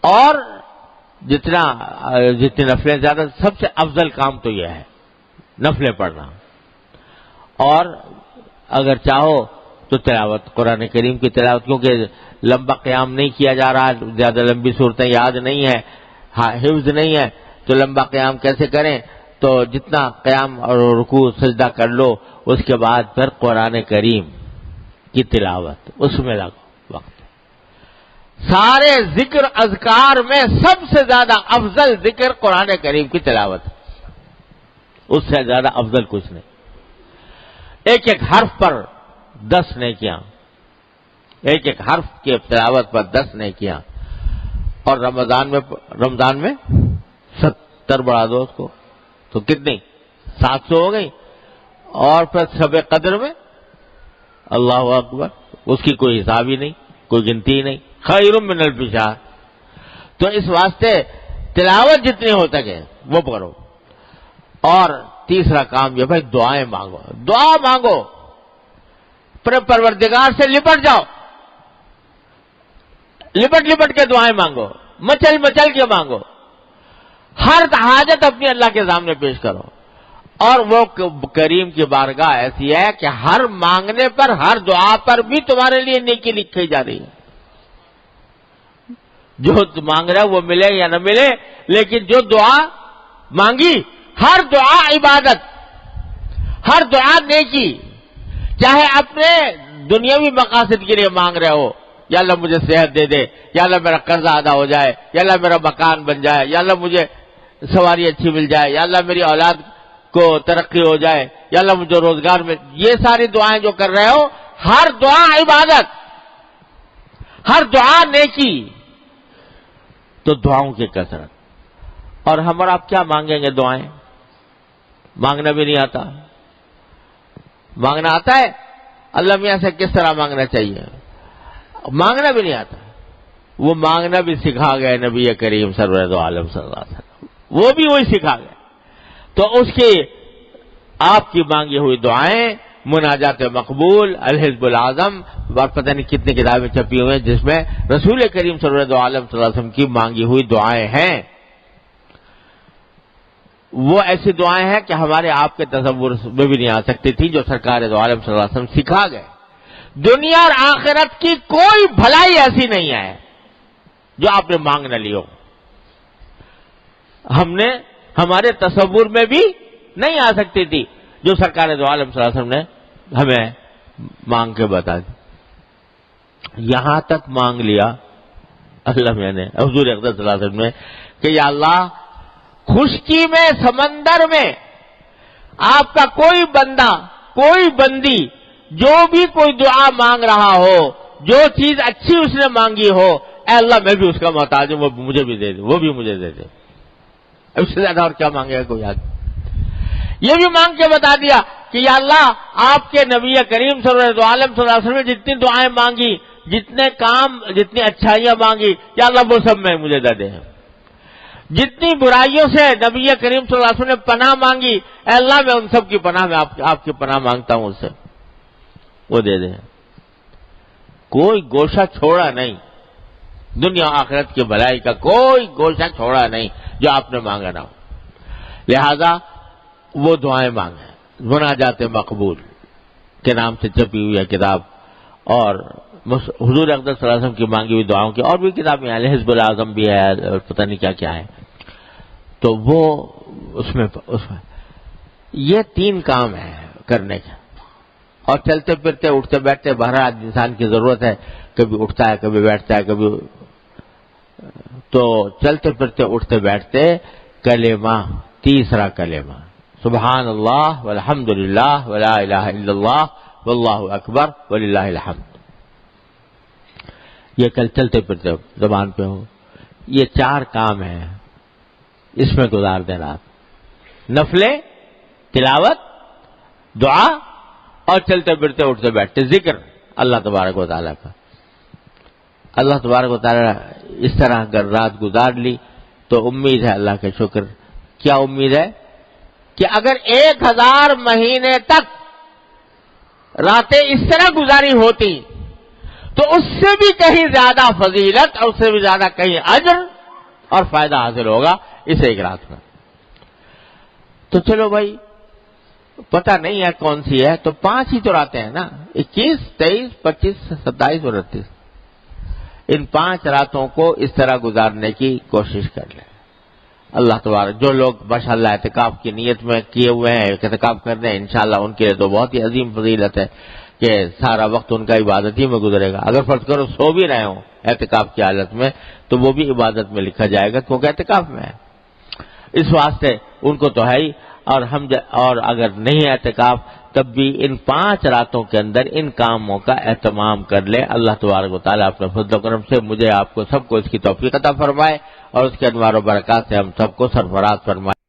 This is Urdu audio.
اور جتنی نفلیں زیادہ، سب سے افضل کام تو یہ ہے نفلیں پڑھنا. اور اگر چاہو تو تلاوت، قرآن کریم کی تلاوت، کیونکہ لمبا قیام نہیں کیا جا رہا، زیادہ لمبی صورتیں یاد نہیں ہے، حفظ نہیں ہے، تو لمبا قیام کیسے کریں؟ تو جتنا قیام اور رکوع سجدہ کر لو، اس کے بعد پھر قرآن کریم کی تلاوت، اس میں لگو وقت. سارے ذکر اذکار میں سب سے زیادہ افضل ذکر قرآن کریم کی تلاوت، اس سے زیادہ افضل کچھ نہیں. ایک ایک حرف پر 10 نیکیاں، ایک ایک حرف کی تلاوت پر 10 نیکیاں. اور رمضان میں 70 بڑھا دو اس کو تو کتنی 700 ہو گئی. اور پھر شب قدر میں اللہ اکبر، اس کی کوئی حساب ہی نہیں، کوئی گنتی نہیں. خیر من الف شہر. تو اس واسطے تلاوت جتنی ہو سکے وہ کرو. اور تیسرا کام یہ بھائی دعائیں مانگو، دعا مانگو، اپنے پروردگار سے لپٹ جاؤ، لپٹ کے دعائیں مانگو، مچل کے مانگو. ہر حاجت اپنی اللہ کے سامنے پیش کرو. اور وہ کریم کی بارگاہ ایسی ہے کہ ہر مانگنے پر، ہر دعا پر بھی تمہارے لیے نیکی لکھی جا رہی ہے. جو مانگ رہا ہے وہ ملے یا نہ ملے، لیکن جو دعا مانگی، ہر دعا عبادت، ہر دعا نیکی. چاہے اپنے دنیاوی مقاصد کے لیے مانگ رہے ہو، یا اللہ مجھے صحت دے دے، یا اللہ میرا قرضہ ادا ہو جائے، یا اللہ میرا مکان بن جائے، یا اللہ مجھے سواری اچھی مل جائے، یا اللہ میری اولاد کو ترقی ہو جائے، یا اللہ مجھے روزگار میں، یہ ساری دعائیں جو کر رہے ہو، ہر دعا عبادت، ہر دعا نیکی. تو دعاؤں کی کثرت. اور ہم اور آپ کیا مانگیں گے؟ دعائیں مانگنا بھی نہیں آتا. مانگنا آتا ہے اللہ میاں سے کس طرح مانگنا چاہیے، مانگنا بھی نہیں آتا. وہ مانگنا بھی سکھا گئے نبی کریم سرور دو عالم صلی اللہ علیہ وسلم، وہ بھی وہی سکھا گئے. تو اس کی آپ کی مانگی ہوئی دعائیں، مناجات مقبول، الحزب العظم، اور پتہ نہیں کتنی کتابیں چھپی ہوئی ہیں جس میں رسول کریم صلی اللہ علیہ وسلم کی مانگی ہوئی دعائیں ہیں. وہ ایسی دعائیں ہیں کہ ہمارے آپ کے تصور میں بھی نہیں آ سکتی تھی، جو سرکار دو عالم صلی اللہ علیہ وسلم سکھا گئے. دنیا اور آخرت کی کوئی بھلائی ایسی نہیں ہے جو آپ نے مانگ نہ لی ہو. ہمارے تصور میں بھی نہیں آ سکتی تھی جو سرکار دو عالم صلی اللہ علیہ وسلم نے ہمیں مانگ کے بتا دی. یہاں تک مانگ لیا اللہ میں نے، حضور اقدس صلی اللہ علیہ وسلم نے، کہ یا اللہ خشکی میں، سمندر میں آپ کا کوئی بندہ، کوئی بندی جو بھی کوئی دعا مانگ رہا ہو، جو چیز اچھی اس نے مانگی ہو، اے اللہ میں بھی اس کا محتاج ہوں، وہ مجھے بھی دے دے، وہ بھی مجھے دے دے. اس سے زیادہ اور کیا مانگے گا کوئی آدمی؟ یہ بھی مانگ کے بتا دیا کہ یا اللہ آپ کے نبی کریم صلی اللہ علیہ وسلم نے جتنی دعائیں مانگی، جتنے کام، جتنی اچھائیاں مانگی، یا اللہ وہ سب میں مجھے دے دے. جتنی برائیوں سے نبی کریم صلی اللہ علیہ وسلم نے پناہ مانگی، اے اللہ میں ان سب کی پناہ میں آپ کی پناہ مانگتا ہوں، اس سے وہ دے دیں. کوئی گوشہ چھوڑا نہیں، دنیا آخرت کی بھلائی کا کوئی گوشہ چھوڑا نہیں جو آپ نے مانگا نہ ہو. لہذا وہ دعائیں مانگیں. مناجات مقبول کے نام سے چھپی ہوئی ہے کتاب، اور حضور اقدس صلی اللہ علیہ وسلم کی مانگی ہوئی دعاؤں کی اور بھی کتابیں ہیں، حزب العظم بھی ہے، اور پتہ نہیں کیا کیا ہے. تو وہ اس میں یہ 3 کام ہیں کرنے کے. اور چلتے پھرتے، اٹھتے بیٹھتے، بہرحال انسان کی ضرورت ہے، کبھی اٹھتا ہے، کبھی بیٹھتا ہے، کبھی. تو چلتے پھرتے، اٹھتے بیٹھتے کلمہ، تیسرا کلمہ، سبحان اللہ والحمد للہ ولا الہ الا اللہ واللہ اکبر وللہ الحمد. یہ کل چلتے پھرتے زبان پہ ہو. یہ 4 کام ہیں، اس میں گزار دیں رات. نفلیں، تلاوت، دعا، اور چلتے پھرتے، اٹھتے بیٹھتے ذکر اللہ تبارک و تعالیٰ کا. اللہ تبارک و تعالیٰ اس طرح اگر رات گزار لی تو امید ہے اللہ کا شکر. کیا امید ہے؟ کہ اگر 1000 مہینے تک راتیں اس طرح گزاری ہوتی تو اس سے بھی کہیں زیادہ فضیلت اور اس سے بھی زیادہ کہیں اجر اور فائدہ حاصل ہوگا اس ایک رات میں. تو چلو بھائی پتہ نہیں ہے کون سی ہے، تو 5 ہی تو راتیں ہیں نا، 21، 23، 25، 27 اور 29. ان 5 راتوں کو اس طرح گزارنے کی کوشش کر لیں. اللہ تبارک، جو لوگ ماشاءاللہ اعتکاف کی نیت میں کیے ہوئے ہیں، اعتکاف کر رہے ہیں، انشاءاللہ ان کے لیے تو بہت ہی عظیم فضیلت ہے کہ سارا وقت ان کا عبادت ہی میں گزرے گا. اگر فرض کرو سو بھی رہے ہوں اعتکاف کی حالت میں تو وہ بھی عبادت میں لکھا جائے گا کیونکہ اعتکاف میں ہے. اس واسطے ان کو تو ہے ہی. اور اگر نہیں اعتکاف تب بھی ان 5 راتوں کے اندر ان کاموں کا اہتمام کر لے. اللہ تبارک و تعالیٰ اپنے فضل و کرم سے مجھے آپ کو سب کو اس کی توفیق عطا فرمائے اور اس کے انوار و برکات سے ہم سب کو سرفراز فرمائے.